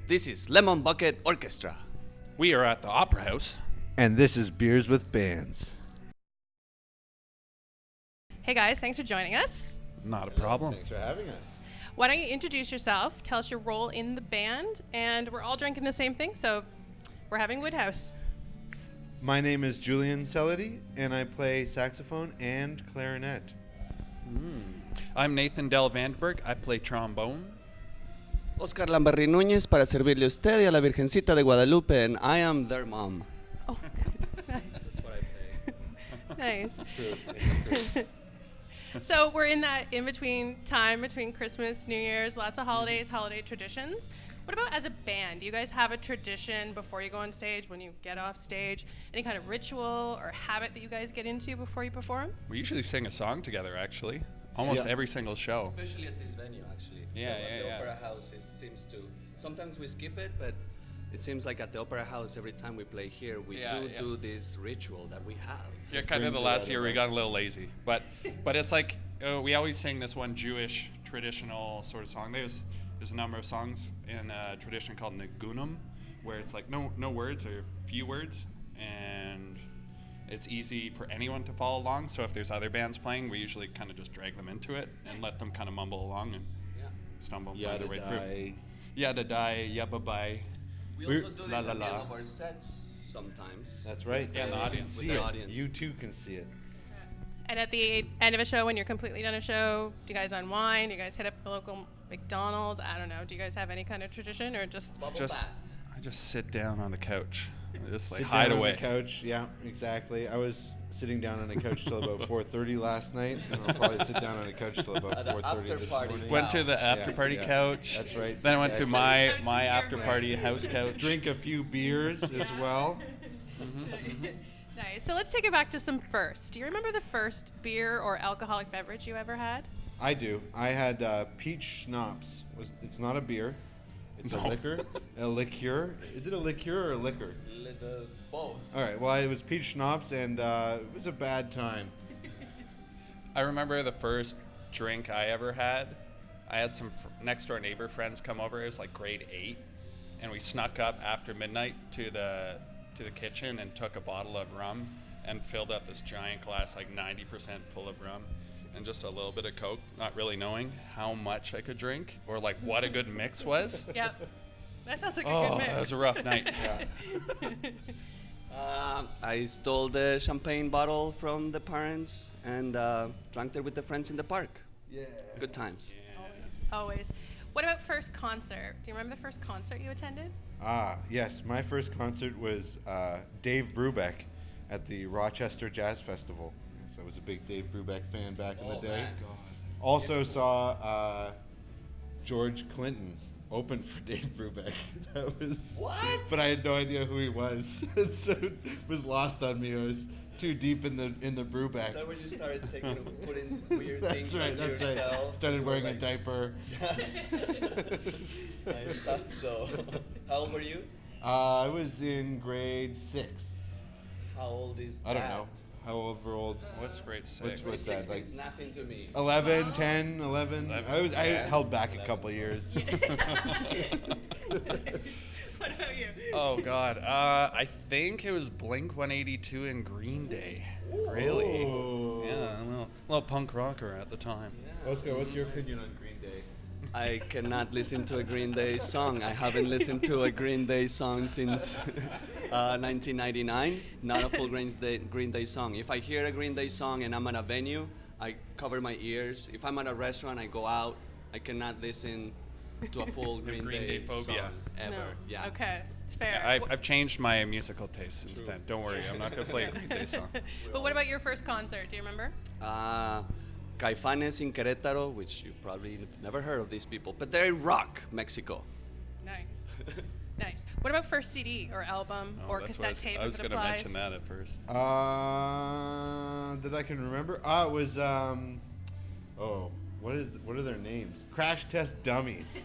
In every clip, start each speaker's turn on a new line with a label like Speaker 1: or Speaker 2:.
Speaker 1: This is Lemon Bucket Orkestra.
Speaker 2: We are at the Opera House.
Speaker 3: And this is Beers with Bands.
Speaker 4: Hey guys, thanks for joining us.
Speaker 2: Not a problem.
Speaker 3: Thanks for having us.
Speaker 4: Why don't you introduce yourself, tell us your role in the band, and we're all drinking the same thing, so we're having Woodhouse.
Speaker 3: My name is Julian Celity, and I play saxophone and clarinet.
Speaker 2: I'm Nathan Del Vandenberg. I play trombone.
Speaker 1: Oscar Lamberry Núñez para servirle a usted y a la Virgencita de Guadalupe, and I am their mom.
Speaker 4: Oh, nice.
Speaker 1: That's what I say.
Speaker 4: Nice. So we're in that in-between time between Christmas, New Year's, lots of holidays, holiday traditions. What about as a band? Do you guys have a tradition before you go on stage, when you get off stage? Any kind of ritual or habit that you guys get into before you perform?
Speaker 2: We usually sing a song together, actually. Almost every single show.
Speaker 1: Especially at this venue, actually.
Speaker 2: Yeah,
Speaker 1: The
Speaker 2: yeah.
Speaker 1: Opera House seems to. Sometimes we skip it, but it seems like at the Opera House, every time we play here, we do this ritual that we have.
Speaker 2: Yeah, kind of the last year we got a little lazy. But it's like, we always sing this one Jewish traditional sort of song. There's a number of songs in a tradition called Nigunum, where it's like no words or few words, and it's easy for anyone to follow along. So if there's other bands playing, we usually kind of just drag them into it and let them kind of mumble along and stumble find their way through. Yada die, yabba bye.
Speaker 1: We also do
Speaker 2: La
Speaker 1: this
Speaker 2: la
Speaker 1: at the
Speaker 2: la.
Speaker 1: end of our sets sometimes.
Speaker 3: That's right.
Speaker 2: Yeah, the audience.
Speaker 3: See
Speaker 1: With the
Speaker 3: it.
Speaker 1: audience.
Speaker 3: You too can see it.
Speaker 4: And at the end of a show, when you're completely done a show, do you guys unwind? Do you guys hit up the local McDonald's? I don't know. Do you guys have any kind of tradition or just...
Speaker 1: Bubble
Speaker 2: Just-
Speaker 1: bath.
Speaker 2: I just sit down on the couch. I just like
Speaker 3: Sit
Speaker 2: hide
Speaker 3: down
Speaker 2: away.
Speaker 3: on the couch. Yeah, exactly. I was sitting down on the couch till about 4:30 last night, and I'll probably sit down on the couch till about
Speaker 1: At the
Speaker 3: 4:30
Speaker 1: after
Speaker 3: this
Speaker 1: party.
Speaker 3: morning.
Speaker 2: Went to the after party
Speaker 3: yeah.
Speaker 2: couch.
Speaker 3: That's right.
Speaker 2: Then I went to
Speaker 3: exactly.
Speaker 2: my after party house couch.
Speaker 3: Drink a few beers as well.
Speaker 4: Nice. So let's take it back to some firsts. Do you remember the first beer or alcoholic beverage you ever had?
Speaker 3: I do. I had peach schnapps. It's not a beer. It's a
Speaker 2: No.
Speaker 3: liquor. A liqueur. Is it a liqueur or a liquor?
Speaker 1: Both.
Speaker 3: All right. Well, it was peach schnapps, and it was a bad time.
Speaker 2: I remember the first drink I ever had. I had some next door neighbor friends come over. It was like grade 8, and we snuck up after midnight to the kitchen and took a bottle of rum and filled up this giant glass, like 90% full of rum, and just a little bit of Coke, not really knowing how much I could drink or like what a good mix was.
Speaker 4: Yep. That sounds like a
Speaker 2: Oh,
Speaker 4: good mix.
Speaker 2: that was a rough night.
Speaker 1: I stole the champagne bottle from the parents and drank it with the friends in the park.
Speaker 3: Yeah.
Speaker 1: Good times.
Speaker 4: Always. What about first concert? Do you remember the first concert you attended?
Speaker 3: Yes. My first concert was Dave Brubeck at the Rochester Jazz Festival. Yes, I was a big Dave Brubeck fan back in the day.
Speaker 1: man.
Speaker 3: Also saw George Clinton open for Dave Brubeck. That was
Speaker 1: What?
Speaker 3: But I had no idea who he was, so it was lost on me. I was too deep in the Brubeck.
Speaker 1: Is that when you started putting weird
Speaker 3: That's
Speaker 1: things
Speaker 3: right.
Speaker 1: on
Speaker 3: That's
Speaker 1: yourself?
Speaker 3: right. Started wearing a diaper.
Speaker 1: I thought so. How old were you?
Speaker 3: I was in grade 6.
Speaker 1: How old is that?
Speaker 3: I don't know. How old?
Speaker 2: What's grade 6?
Speaker 3: What's that, like-
Speaker 1: means nothing to me.
Speaker 3: 11, 10, 11.
Speaker 2: 11,
Speaker 3: I
Speaker 2: yeah.
Speaker 3: held back a couple years.
Speaker 4: What about you?
Speaker 2: Oh God, I think it was Blink 182 and Green Day. Really?
Speaker 3: Oh.
Speaker 2: Yeah, a little punk rocker at the time.
Speaker 3: Oscar, what's your opinion on Green Day?
Speaker 1: I cannot listen to a Green Day song. I haven't listened to a Green Day song since 1999. Not a full Green Day song. If I hear a Green Day song and I'm at a venue, I cover my ears. If I'm at a restaurant, I go out. I cannot listen to a full Green Day
Speaker 2: phobia.
Speaker 1: song ever.
Speaker 4: No.
Speaker 1: Yeah.
Speaker 4: Okay, it's fair.
Speaker 2: I've changed my musical taste since then. Don't worry, I'm not gonna play a Green Day song.
Speaker 4: But what about your first concert? Do you remember?
Speaker 1: Caifanes in Querétaro, which you probably never heard of these people, but they rock Mexico.
Speaker 4: Nice. Nice. What about first CD or album
Speaker 2: Oh,
Speaker 4: or
Speaker 2: that's what
Speaker 4: cassette tape?
Speaker 2: I was
Speaker 4: if it
Speaker 2: gonna
Speaker 4: applies?
Speaker 2: mention that at first.
Speaker 3: That I can remember. It was what are their names? Crash Test Dummies.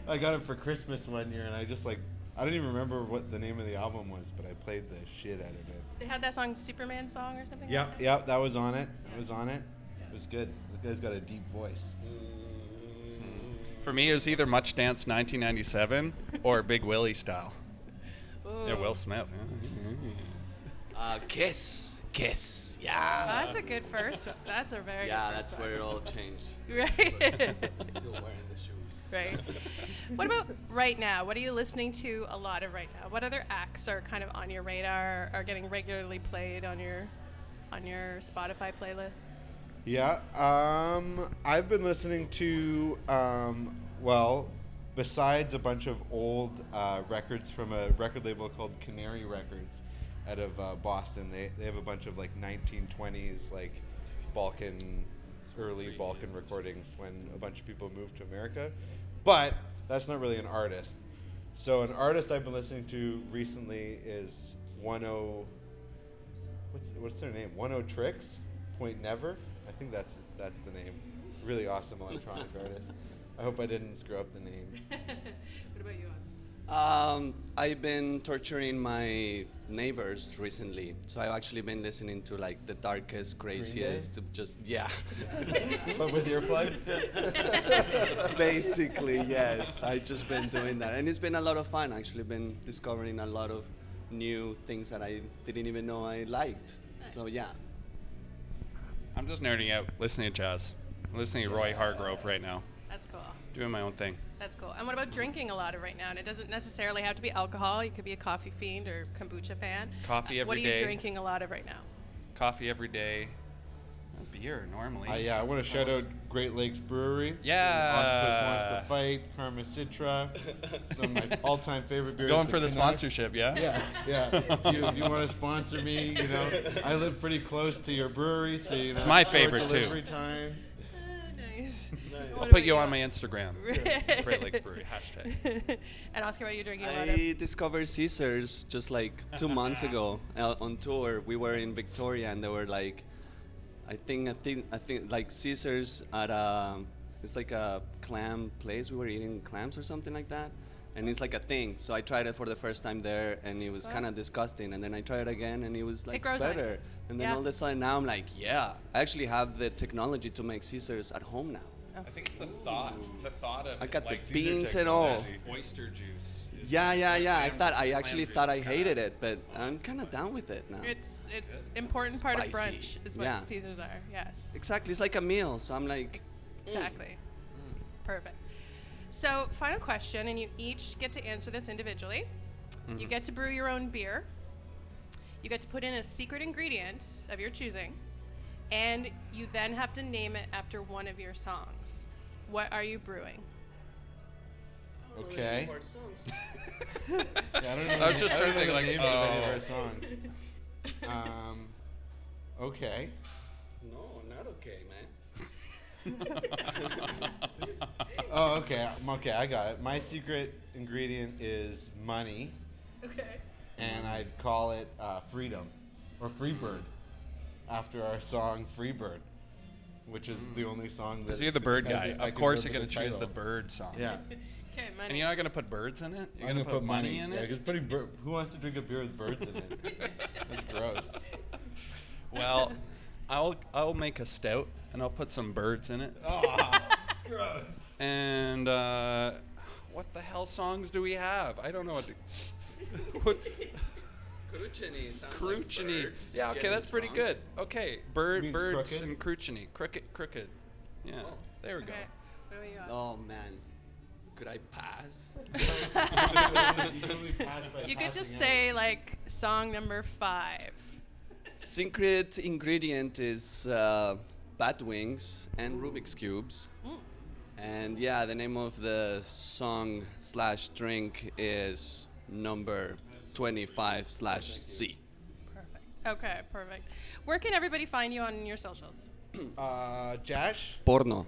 Speaker 3: I got it for Christmas one year, and I don't even remember what the name of the album was, but I played the shit out of it.
Speaker 4: They had that song, Superman song or something?
Speaker 3: Yep,
Speaker 4: like that?
Speaker 3: yep, that was on it. It was on it. It was good. The guy's got a deep voice.
Speaker 2: For me, it was either Much Dance 1997 or Big Willie style. Yeah, Will Smith.
Speaker 1: Kiss.
Speaker 4: Oh,
Speaker 1: Yeah.
Speaker 4: that's a good first one. That's a very
Speaker 1: Yeah,
Speaker 4: good
Speaker 1: that's
Speaker 4: first
Speaker 1: where it
Speaker 4: one.
Speaker 1: all changed.
Speaker 4: Right.
Speaker 1: Still wearing the shoes.
Speaker 4: Right. What about right now? What are you listening to a lot of right now? What other acts are kind of on your radar, are getting regularly played on your Spotify playlist?
Speaker 3: Yeah, I've been listening to, besides a bunch of old records from a record label called Canary Records out of Boston. They have a bunch of like 1920s like early Balkan recordings when a bunch of people moved to America. But that's not really an artist. So an artist I've been listening to recently is what's their name? 10 Tricks, Point Never. I think that's the name. Really awesome electronic artist. I hope I didn't screw up the name.
Speaker 4: What about you?
Speaker 1: I've been torturing my neighbors recently, so I've actually been listening to like the darkest, craziest,
Speaker 3: But with earplugs?
Speaker 1: Basically, yes. I've just been doing that, and it's been a lot of fun. Actually, been discovering a lot of new things that I didn't even know I liked. So yeah.
Speaker 2: I'm just nerding out, listening to jazz. I'm listening to Roy Hargrove right now,
Speaker 4: That's cool.
Speaker 2: doing my own thing.
Speaker 4: That's cool. And what about drinking a lot of right now? And it doesn't necessarily have to be alcohol. You could be a coffee fiend or kombucha fan.
Speaker 2: Coffee
Speaker 4: What
Speaker 2: every
Speaker 4: are you
Speaker 2: day.
Speaker 4: drinking a lot of right now?
Speaker 2: Coffee every day. Beer normally.
Speaker 3: I want to shout out Great Lakes Brewery.
Speaker 2: Yeah.
Speaker 3: Octopus Wants to Fight, Karma Citra. Some of my all-time favorite beers.
Speaker 2: Going for the
Speaker 3: Canuck.
Speaker 2: sponsorship, yeah?
Speaker 3: Yeah. If you want to sponsor me, I live pretty close to your brewery, so
Speaker 2: It's my
Speaker 3: short
Speaker 2: favorite, too.
Speaker 3: delivery times.
Speaker 4: Nice.
Speaker 2: I'll put you on my Instagram. Great Lakes Brewery, #.
Speaker 4: And Oscar, what are you drinking a lot of?
Speaker 1: I discovered Caesars just like 2 months ago on tour. We were in Victoria, and they were like, I think like Caesars at it's like a clam place. We were eating clams or something like that, and it's like a thing. So I tried it for the first time there, and it was kind of disgusting. And then I tried it again, and it was like
Speaker 4: grows on you.
Speaker 1: better. And then
Speaker 4: Yeah.
Speaker 1: all of a sudden now I'm like, yeah, I actually have the technology to make Caesars at home now.
Speaker 2: I think it's the thought of
Speaker 1: I got the
Speaker 2: like,
Speaker 1: beans and all.
Speaker 2: oyster juice. is
Speaker 1: Yeah. I
Speaker 2: clam-
Speaker 1: actually
Speaker 2: clam
Speaker 1: thought I
Speaker 2: juice.
Speaker 1: hated it, but I'm kind of down with it now.
Speaker 4: It's important part of
Speaker 1: Spicy.
Speaker 4: brunch is what
Speaker 1: Yeah.
Speaker 4: Caesars are. Yes.
Speaker 1: Exactly, it's like a meal. So I'm like,
Speaker 4: Exactly. Perfect. So, final question, and you each get to answer this individually. You get to brew your own beer. You get to put in a secret ingredient of your choosing, and you then have to name it after one of your songs. What are you brewing?
Speaker 3: Okay. Yeah, I don't know.
Speaker 2: I was just trying to think,
Speaker 3: the
Speaker 2: like,
Speaker 3: names of any of
Speaker 2: oh.
Speaker 3: our songs. Okay.
Speaker 1: no, not okay, man.
Speaker 3: Oh, okay. Okay, I got it. My secret ingredient is money,
Speaker 4: Okay.
Speaker 3: and I'd call it freedom or Freebird after our song Freebird, which is the only song that.
Speaker 2: Because you're the bird
Speaker 3: has
Speaker 2: guy.
Speaker 3: it- I
Speaker 2: Of
Speaker 3: can
Speaker 2: course you're
Speaker 3: remember
Speaker 2: going to choose the
Speaker 3: title.
Speaker 2: bird song.
Speaker 3: Yeah.
Speaker 4: Okay, money.
Speaker 2: And you're not going to put birds in it? You're
Speaker 3: I'm
Speaker 2: going to put money in
Speaker 3: Yeah,
Speaker 2: it?
Speaker 3: because who wants to drink a beer with birds in it? That's gross.
Speaker 2: Well, I'll make a stout and I'll put some birds in it.
Speaker 3: Oh, gross.
Speaker 2: And what the hell songs do we have? I don't know what. What
Speaker 1: Cruchini sounds
Speaker 2: Cruchini.
Speaker 1: like birds
Speaker 2: Yeah, okay,
Speaker 1: getting
Speaker 2: that's pretty
Speaker 1: drunk.
Speaker 2: good. Okay,
Speaker 3: Means
Speaker 2: birds
Speaker 3: crooked?
Speaker 2: and Cruchini. Crooked. Yeah,
Speaker 1: Oh.
Speaker 2: there we go.
Speaker 4: Okay. What about you? Oscar?
Speaker 1: Oh man, could I pass?
Speaker 4: You could just say like song number 5.
Speaker 1: Secret ingredient is bat wings and Rubik's cubes. And yeah, the name of the song / drink is number 25/C.
Speaker 4: Perfect. Okay, perfect. Where can everybody find you on your socials?
Speaker 3: Josh,
Speaker 1: Porno.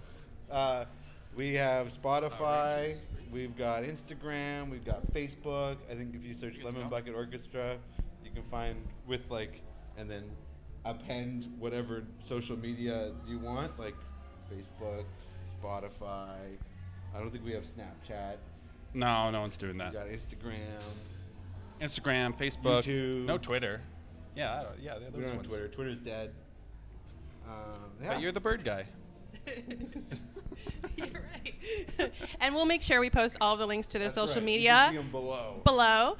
Speaker 3: we have Spotify, we've got Instagram, we've got Facebook. I think if you search Lemon Bucket Orkestra, you can find and then append whatever social media you want, like Facebook, Spotify. I don't think we have Snapchat.
Speaker 2: No one's doing
Speaker 3: We
Speaker 2: that.
Speaker 3: got Instagram.
Speaker 2: Instagram, Facebook,
Speaker 3: YouTube.
Speaker 2: no Twitter. Yeah, yeah, they're
Speaker 3: We
Speaker 2: those
Speaker 3: don't have
Speaker 2: ones.
Speaker 3: Twitter. Twitter's dead.
Speaker 2: But you're the bird guy.
Speaker 4: You're right. Right. And we'll make sure we post all the links to their
Speaker 3: That's
Speaker 4: social
Speaker 3: right.
Speaker 4: media
Speaker 3: You can see 'em below.
Speaker 4: below.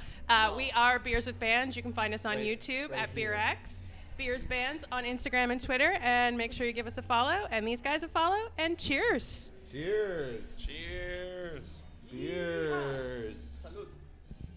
Speaker 4: We are Beers with Bands. You can find us on
Speaker 3: Right-
Speaker 4: YouTube
Speaker 3: right
Speaker 4: at
Speaker 3: here.
Speaker 4: BeerX. Beers Bands on Instagram and Twitter. And make sure you give us a follow and these guys a follow. And cheers.
Speaker 3: Cheers.
Speaker 2: Cheers.
Speaker 3: Beer.